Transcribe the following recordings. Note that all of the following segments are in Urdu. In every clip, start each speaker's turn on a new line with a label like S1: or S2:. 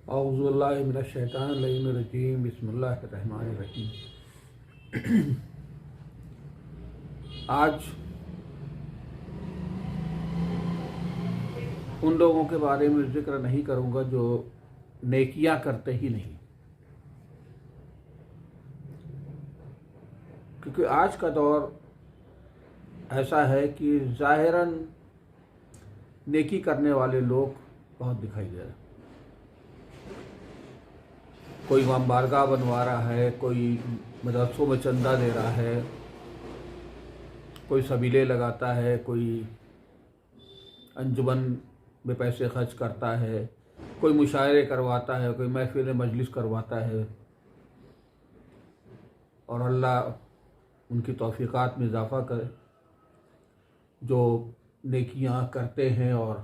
S1: اعوذ باللہ من الشیطان الرجیم بسم اللہ الرحمن الرحیم۔ آج ان لوگوں کے بارے میں ذکر نہیں کروں گا جو نیکیاں کرتے ہی نہیں، کیونکہ آج کا دور ایسا ہے کہ ظاہراً نیکی کرنے والے لوگ بہت دکھائی دے رہے ہیں۔ کوئی امام بارگاہ بنوا رہا ہے، کوئی مدرسوں میں چندہ دے رہا ہے، کوئی سبیلے لگاتا ہے، کوئی انجمن میں پیسے خرچ کرتا ہے، کوئی مشاعرے کرواتا ہے، کوئی محفل مجلس کرواتا ہے، اور اللہ ان کی توفیقات میں اضافہ کرے جو نیکیاں کرتے ہیں اور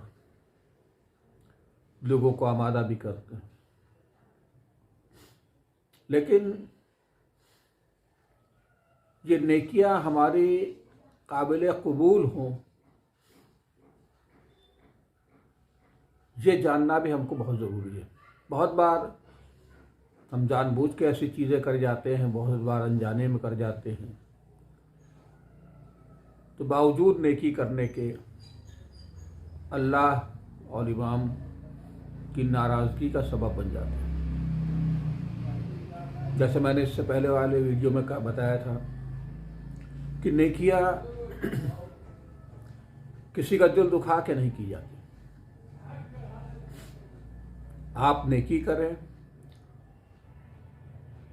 S1: لوگوں کو آمادہ بھی کرتے ہیں۔ لیکن یہ نیکیاں ہماری قابل قبول ہوں، یہ جاننا بھی ہم کو بہت ضروری ہے۔ بہت بار ہم جان بوجھ کے ایسی چیزیں کر جاتے ہیں، بہت بار انجانے میں کر جاتے ہیں، تو باوجود نیکی کرنے کے اللہ اور امام کی ناراضگی کا سبب بن جاتے ہیں۔ جیسے میں نے اس سے پہلے والے ویڈیو میں بتایا تھا کہ نیکیاں کسی کا دل دکھا کے نہیں کی جاتی۔ آپ نیکی کریں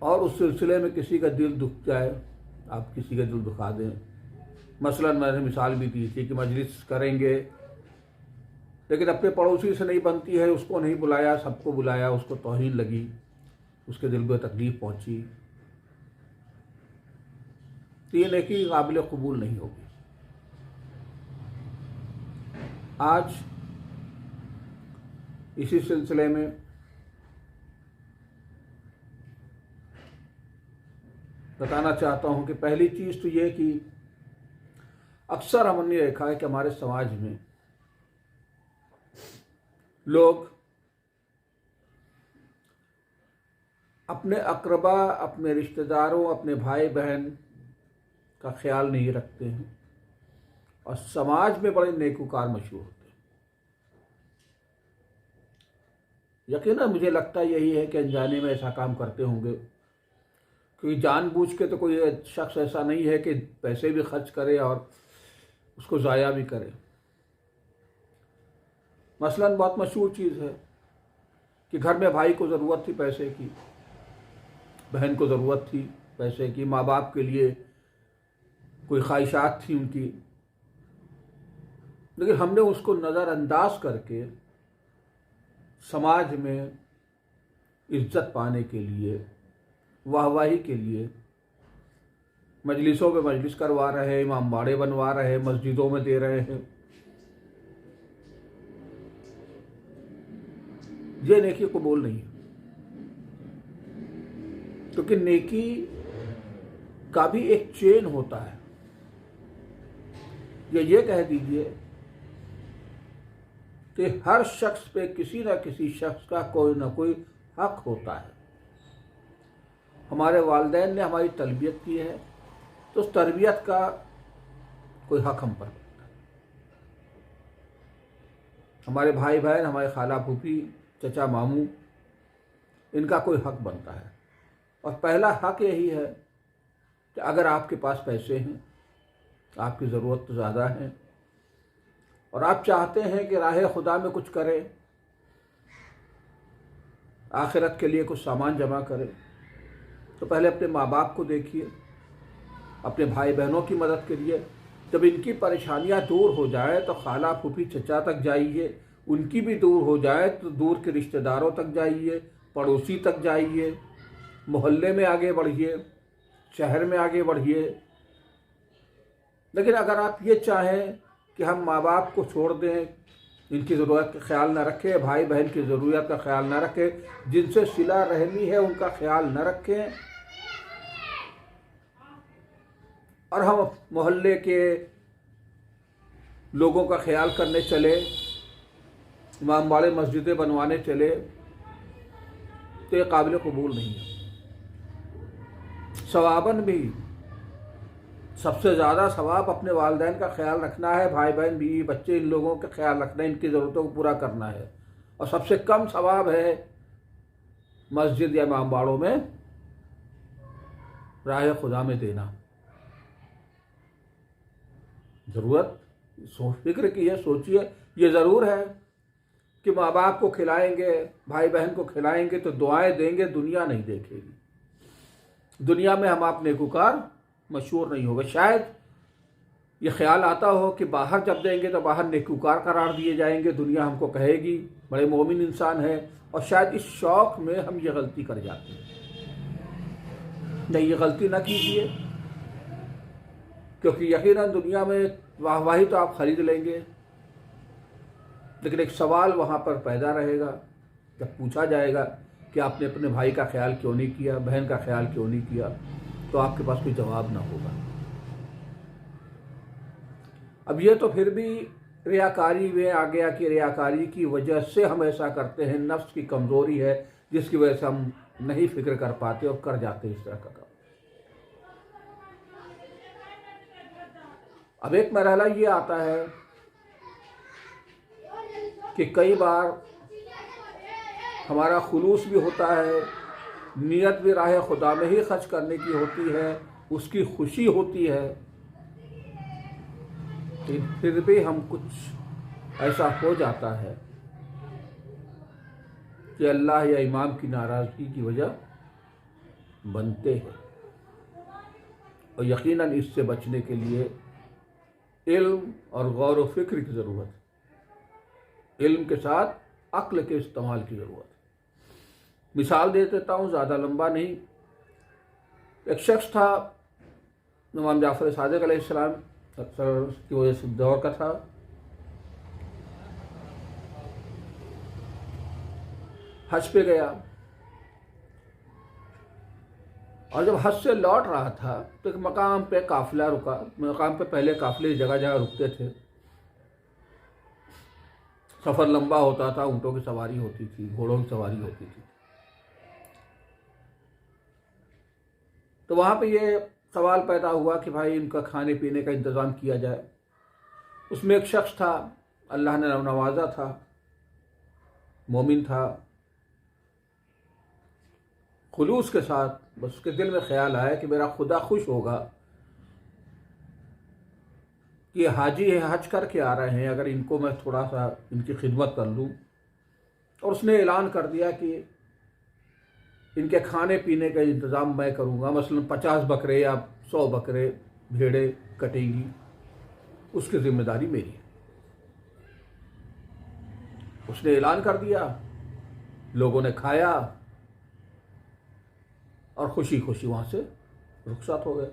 S1: اور اس سلسلے میں کسی کا دل دکھ جائے، آپ کسی کا دل دکھا دیں۔ مثلا میں نے مثال بھی دی تھی کہ مجلس کریں گے لیکن اپنے پڑوسی سے نہیں بنتی ہے، اس کو نہیں بلایا، سب کو بلایا، اس کو توہین لگی، اس کے دل کو تکلیف پہنچی، تو یہ نیکی قابل قبول نہیں ہوگی۔ آج اسی سلسلے میں بتانا چاہتا ہوں کہ پہلی چیز تو یہ کہ اکثر ہم نے دیکھا ہے کہ ہمارے سماج میں لوگ اپنے اقربا، اپنے رشتہ داروں، اپنے بھائی بہن کا خیال نہیں رکھتے ہیں اور سماج میں بڑے نیکوکار مشہور ہوتے ہیں۔ یقیناً مجھے لگتا یہی ہے کہ انجانے میں ایسا کام کرتے ہوں گے، کیونکہ جان بوجھ کے تو کوئی شخص ایسا نہیں ہے کہ پیسے بھی خرچ کرے اور اس کو ضائع بھی کرے۔ مثلاً بہت مشہور چیز ہے کہ گھر میں بھائی کو ضرورت تھی پیسے کی، بہن کو ضرورت تھی پیسے کی، ماں باپ کے لیے کوئی خواہشات تھی ان کی، لیکن ہم نے اس کو نظر انداز کر کے سماج میں عزت پانے کے لیے، واہ واہی کے لیے مجلسوں میں مجلس کروا رہے ہیں، امام باڑے بنوا رہے ہیں، مسجدوں میں دے رہے ہیں۔ یہ نیکی قبول نہیں ہے، کیونکہ نیکی کا بھی ایک چین ہوتا ہے۔ یہ کہہ دیجئے کہ ہر شخص پہ کسی نہ کسی شخص کا کوئی نہ کوئی حق ہوتا ہے۔ ہمارے والدین نے ہماری تربیت کی ہے تو اس تربیت کا کوئی حق ہم پر ہوتا ہے۔ ہمارے بھائی بہن، ہمارے خالہ پھوپھی، چچا ماموں، ان کا کوئی حق بنتا ہے، اور پہلا حق یہی ہے کہ اگر آپ کے پاس پیسے ہیں، آپ کی ضرورت تو زیادہ ہے اور آپ چاہتے ہیں کہ راہ خدا میں کچھ کریں، آخرت کے لیے کچھ سامان جمع کریں، تو پہلے اپنے ماں باپ کو دیکھیے، اپنے بھائی بہنوں کی مدد کریے۔ جب ان کی پریشانیاں دور ہو جائیں تو خالہ پھوپھی چچا تک جائیے، ان کی بھی دور ہو جائے تو دور کے رشتہ داروں تک جائیے، پڑوسی تک جائیے، محلے میں آگے بڑھیے، شہر میں آگے بڑھیے۔ لیکن اگر آپ یہ چاہیں کہ ہم ماں باپ کو چھوڑ دیں، ان کی ضرورت کا خیال نہ رکھیں، بھائی بہن کی ضرورت کا خیال نہ رکھیں، جن سے صلہ رحمی ہے ان کا خیال نہ رکھیں، اور ہم محلے کے لوگوں کا خیال کرنے چلے، امام باڑے مسجدیں بنوانے چلے، تو یہ قابل قبول نہیں ہے۔ ثواباً بھی سب سے زیادہ ثواب اپنے والدین کا خیال رکھنا ہے، بھائی بہن بیوی بچے ان لوگوں کا خیال رکھنا ہے، ان کی ضرورتوں کو پورا کرنا ہے، اور سب سے کم ثواب ہے مسجد یا امام باڑوں میں راہ خدا میں دینا۔ ضرورت فکر کی ہے، سوچیے، یہ ضرور ہے کہ ماں باپ کو کھلائیں گے، بھائی بہن کو کھلائیں گے تو دعائیں دیں گے، دنیا نہیں دیکھے گی، دنیا میں ہم آپ نیکوکار مشہور نہیں ہوگا۔ شاید یہ خیال آتا ہو کہ باہر جب دیں گے تو باہر نیکوکار قرار دیے جائیں گے، دنیا ہم کو کہے گی بڑے مومن انسان ہے، اور شاید اس شوق میں ہم یہ غلطی کر جاتے ہیں۔ نہیں، یہ غلطی نہ کیجیے، کیونکہ یقیناً دنیا میں واہ واہی تو آپ خرید لیں گے، لیکن ایک سوال وہاں پر پیدا رہے گا جب پوچھا جائے گا کہ آپ نے اپنے بھائی کا خیال کیوں نہیں کیا، بہن کا خیال کیوں نہیں کیا، تو آپ کے پاس کوئی جواب نہ ہوگا۔ اب یہ تو پھر بھی ریاکاری میں آ گیا کہ ریاکاری کی وجہ سے ہم ایسا کرتے ہیں، نفس کی کمزوری ہے جس کی وجہ سے ہم نہیں فکر کر پاتے اور کر جاتے اس طرح کا کام۔ اب ایک مرحلہ یہ آتا ہے کہ کئی بار ہمارا خلوص بھی ہوتا ہے، نیت بھی راہ خدا میں ہی خرچ کرنے کی ہوتی ہے، اس کی خوشی ہوتی ہے، پھر بھی ہم کچھ ایسا ہو جاتا ہے کہ اللہ یا امام کی ناراضگی کی وجہ بنتے ہیں، اور یقیناً اس سے بچنے کے لیے علم اور غور و فکر کی ضرورت ہے، علم کے ساتھ عقل کے استعمال کی ضرورت ہے۔ مثال دے دیتا ہوں، زیادہ لمبا نہیں۔ ایک شخص تھا، امام جعفر صادق علیہ السلام کی وجہ سے دور کا تھا، حج پہ گیا، اور جب حج سے لوٹ رہا تھا تو ایک مقام پہ قافلہ رکا۔ مقام پہ پہلے قافلے جگہ جگہ رکتے تھے، سفر لمبا ہوتا تھا، اونٹوں کی سواری ہوتی تھی، گھوڑوں کی سواری ہوتی تھی، تو وہاں پہ یہ سوال پیدا ہوا کہ بھائی ان کا کھانے پینے کا انتظام کیا جائے۔ اس میں ایک شخص تھا، اللہ نے نوازا تھا، مومن تھا، خلوص کے ساتھ بس اس کے دل میں خیال آیا کہ میرا خدا خوش ہوگا کہ یہ حاجی ہے، حج کر کے آ رہے ہیں، اگر ان کو میں تھوڑا سا ان کی خدمت کر لوں۔ اور اس نے اعلان کر دیا کہ ان کے کھانے پینے کا انتظام میں کروں گا، مثلا 50 بکرے یا 100 بکرے بھیڑیں کٹیں گی، اس کی ذمہ داری میری ہے۔ اس نے اعلان کر دیا، لوگوں نے کھایا اور خوشی خوشی وہاں سے رخصت ہو گئے۔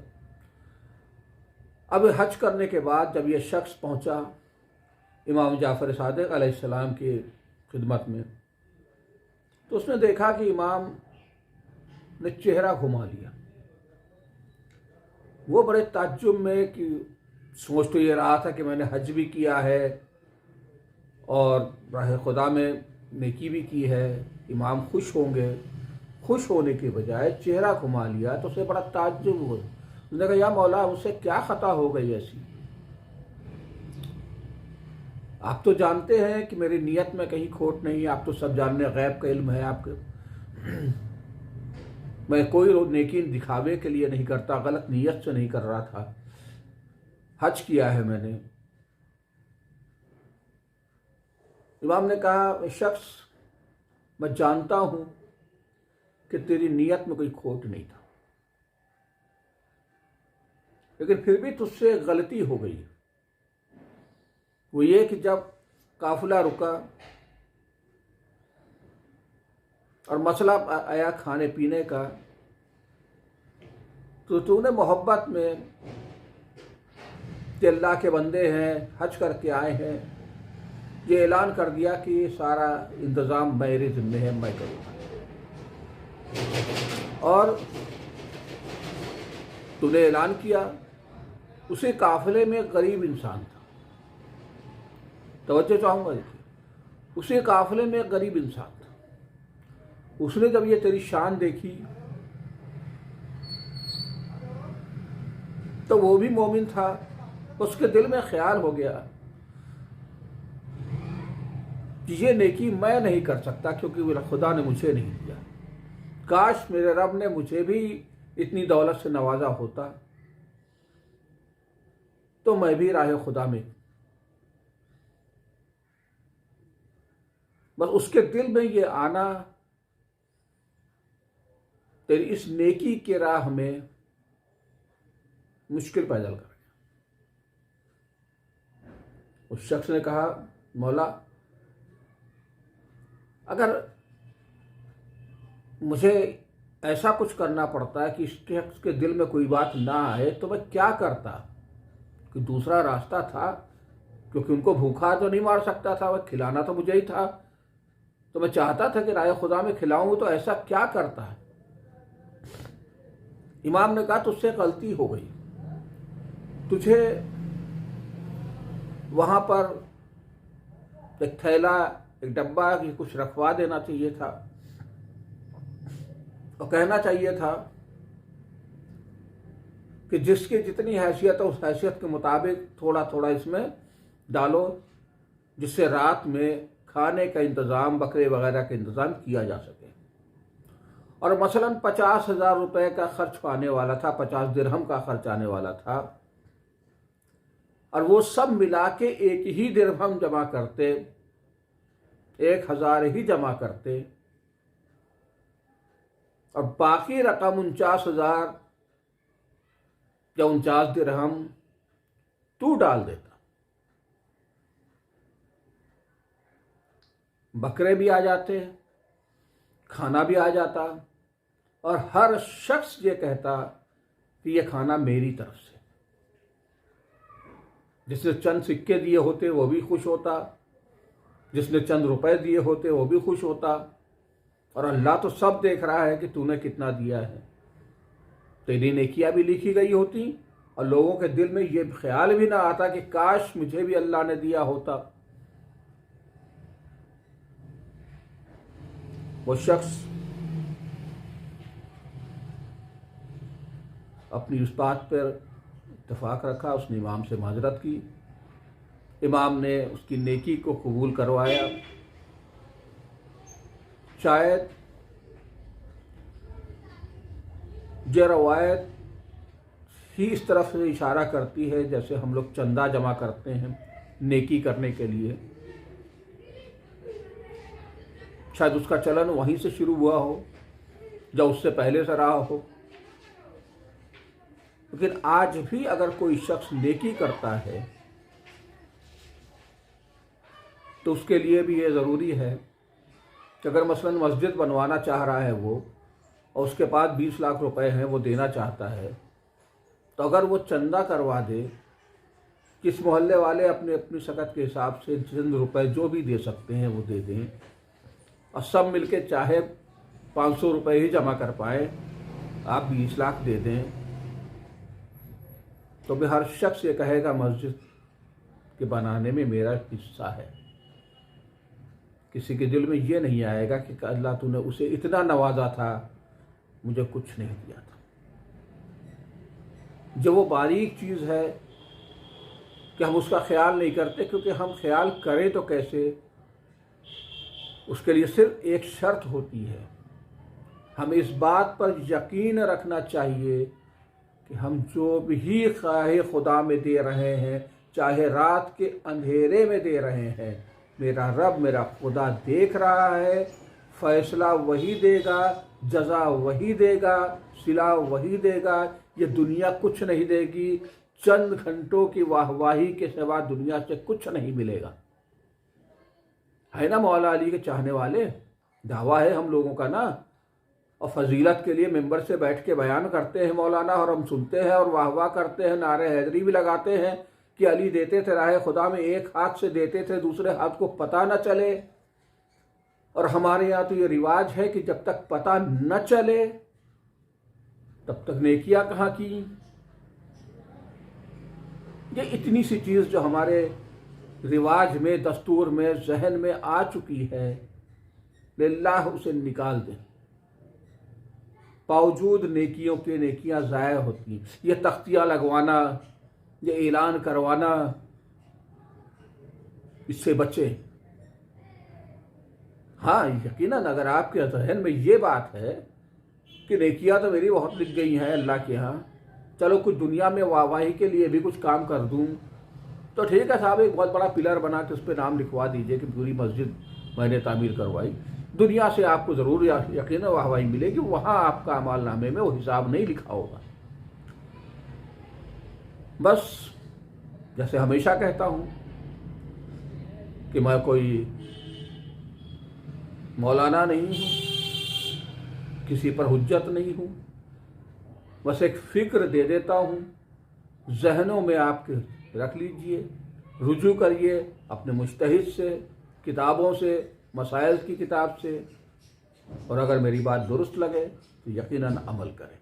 S1: اب حج کرنے کے بعد جب یہ شخص پہنچا امام جعفر صادق علیہ السلام کی خدمت میں، تو اس نے دیکھا کہ امام نے چہرہ گھما لیا۔ وہ بڑے تعجب میں کہ سوچ تو یہ رہا تھا کہ میں نے حج بھی کیا ہے اور راہ خدا میں نیکی بھی کی ہے، امام خوش ہوں گے، خوش ہونے کے بجائے چہرہ گھما لیا تو اسے بڑا تعجب ہوا۔ اس نے کہا یا مولا، مجھ سے کیا خطا ہو گئی ایسی؟ آپ تو جانتے ہیں کہ میری نیت میں کہیں کھوٹ نہیں، آپ تو سب جاننے، غیب کا علم ہے آپ کے، میں کوئی نیکی دکھاوے کے لیے نہیں کرتا، غلط نیت سے نہیں کر رہا تھا، حج کیا ہے میں نے۔ امام نے کہا شخص، میں جانتا ہوں کہ تیری نیت میں کوئی کھوٹ نہیں تھا، لیکن پھر بھی تجھ سے غلطی ہو گئی۔ وہ یہ کہ جب قافلہ رکا اور مسئلہ آیا کھانے پینے کا، تو نے محبت میں کہ اللہ کے بندے ہیں، حج کر کے آئے ہیں، یہ اعلان کر دیا کہ یہ سارا انتظام میرے ذمہ ہے، میں کروں گا۔ اور تو نے اعلان کیا، اسی قافلے میں ایک غریب انسان تھا، توجہ چاہوں گا، اسی قافلے میں ایک غریب انسان تھا، اس نے جب یہ تیری شان دیکھی تو وہ بھی مومن تھا، اس کے دل میں خیال ہو گیا کہ یہ نیکی میں نہیں کر سکتا کیونکہ خدا نے مجھے نہیں دیا، کاش میرے رب نے مجھے بھی اتنی دولت سے نوازا ہوتا تو میں بھی راہ خدا میں۔ بس اس کے دل میں یہ آنا تیری اس نیکی کے راہ میں مشکل پیدا کر گیا۔ اس شخص نے کہا مولا اگر مجھے ایسا کچھ کرنا پڑتا ہے کہ اس شخص کے دل میں کوئی بات نہ آئے تو میں کیا کرتا؟ کہ دوسرا راستہ تھا، کیونکہ ان کو بھوکا تو نہیں مار سکتا تھا، وہ کھلانا تو مجھے ہی تھا، تو میں چاہتا تھا کہ رائے خدا میں کھلاؤں، تو ایسا کیا کرتا ہے؟ امام نے کہا تجھ سے غلطی ہو گئی، تجھے وہاں پر ایک تھیلا ایک ڈبہ کچھ رکھوا دینا چاہیے تھا اور کہنا چاہیے تھا کہ جس کی جتنی حیثیت ہے اس حیثیت کے مطابق تھوڑا تھوڑا اس میں ڈالو، جس سے رات میں کھانے کا انتظام، بکرے وغیرہ کا انتظام کیا جا سکے۔ اور مثلاً 50,000 روپے کا خرچ آنے والا تھا، 50 درہم کا خرچ آنے والا تھا، اور وہ سب ملا کے ایک ہی درہم جمع کرتے، 1,000 ہی جمع کرتے، اور باقی رقم 49,000 یا 49 درہم تو ڈال دیتا، بکرے بھی آ جاتے، کھانا بھی آ جاتا، اور ہر شخص یہ کہتا کہ یہ کھانا میری طرف سے۔ جس نے چند سکے دیے ہوتے وہ بھی خوش ہوتا، جس نے چند روپے دیے ہوتے وہ بھی خوش ہوتا، اور اللہ تو سب دیکھ رہا ہے کہ تو نے کتنا دیا ہے۔ تیری نیکیاں بھی لکھی گئی ہوتی اور لوگوں کے دل میں یہ خیال بھی نہ آتا کہ کاش مجھے بھی اللہ نے دیا ہوتا۔ وہ شخص اپنی اس بات پر اتفاق رکھا، اس نے امام سے معذرت کی، امام نے اس کی نیکی کو قبول کروایا۔ شاید یہ روایت ہی اس طرف سے اشارہ کرتی ہے جیسے ہم لوگ چندہ جمع کرتے ہیں نیکی کرنے کے لیے، شاید اس کا چلن وہیں سے شروع ہوا ہو یا اس سے پہلے سے رہا ہو۔ لیکن آج بھی اگر کوئی شخص نیکی کرتا ہے تو اس کے لیے بھی یہ ضروری ہے کہ اگر مثلا مسجد بنوانا چاہ رہا ہے وہ، اور اس کے پاس 20 لاکھ روپے ہیں وہ دینا چاہتا ہے، تو اگر وہ چندہ کروا دے، کس محلے والے اپنے اپنی سکت کے حساب سے چند روپے جو بھی دے سکتے ہیں وہ دے دیں، اور سب مل کے چاہے 500 روپے ہی جمع کر پائیں، آپ 20 لاکھ دے دیں، تو بھی ہر شخص یہ کہے گا مسجد کے بنانے میں میرا حصہ ہے۔ کسی کے دل میں یہ نہیں آئے گا کہ اللہ تو نے اسے اتنا نوازا تھا مجھے کچھ نہیں دیا تھا۔ جو وہ باریک چیز ہے کہ ہم اس کا خیال نہیں کرتے، کیونکہ ہم خیال کریں تو کیسے، اس کے لیے صرف ایک شرط ہوتی ہے، ہمیں اس بات پر یقین رکھنا چاہیے کہ ہم جو بھی خواہ خدا میں دے رہے ہیں، چاہے رات کے اندھیرے میں دے رہے ہیں، میرا رب میرا خدا دیکھ رہا ہے، فیصلہ وہی دے گا، جزا وہی دے گا، صلہ وہی دے گا، یہ دنیا کچھ نہیں دے گی، چند گھنٹوں کی واہواہی کے سوا دنیا سے کچھ نہیں ملے گا۔ ہے نا مولا علی کے چاہنے والے، دعویٰ ہے ہم لوگوں کا نا، اور فضیلت کے لیے ممبر سے بیٹھ کے بیان کرتے ہیں مولانا، اور ہم سنتے ہیں اور واہ واہ کرتے ہیں، نعرہ حیدری بھی لگاتے ہیں کہ علی دیتے تھے راہ خدا میں، ایک ہاتھ سے دیتے تھے دوسرے ہاتھ کو پتہ نہ چلے، اور ہمارے یہاں تو یہ رواج ہے کہ جب تک پتہ نہ چلے تب تک نیکیاں کہاں کی۔ یہ اتنی سی چیز جو ہمارے رواج میں، دستور میں، ذہن میں آ چکی ہے للہ اسے نکال دیں، باوجود نیکیوں کے نیکیاں ضائع ہوتی ہیں۔ یہ تختیاں لگوانا، یہ اعلان کروانا، اس سے بچیں۔ ہاں یقیناً اگر آپ کے ذہن میں یہ بات ہے کہ نیکیاں تو میری بہت لکھ گئی ہیں اللہ کے ہاں، چلو کچھ دنیا میں واہواہی کے لیے بھی کچھ کام کر دوں، تو ٹھیک ہے صاحب، ایک بہت بڑا پلر بنا کے اس پہ نام لکھوا دیجئے کہ پوری مسجد میں نے تعمیر کروائی۔ دنیا سے آپ کو ضرور یقیناً واہواہی ملے گی، وہاں آپ کا اعمال نامے میں وہ حساب نہیں لکھا ہوگا۔ بس جیسے ہمیشہ کہتا ہوں کہ میں کوئی مولانا نہیں ہوں، کسی پر حجت نہیں ہوں، بس ایک فکر دے دیتا ہوں، ذہنوں میں آپ کے رکھ لیجئے، رجوع کریے اپنے مجتہد سے، کتابوں سے، مسائل کی کتاب سے، اور اگر میری بات درست لگے تو یقیناً عمل کریں۔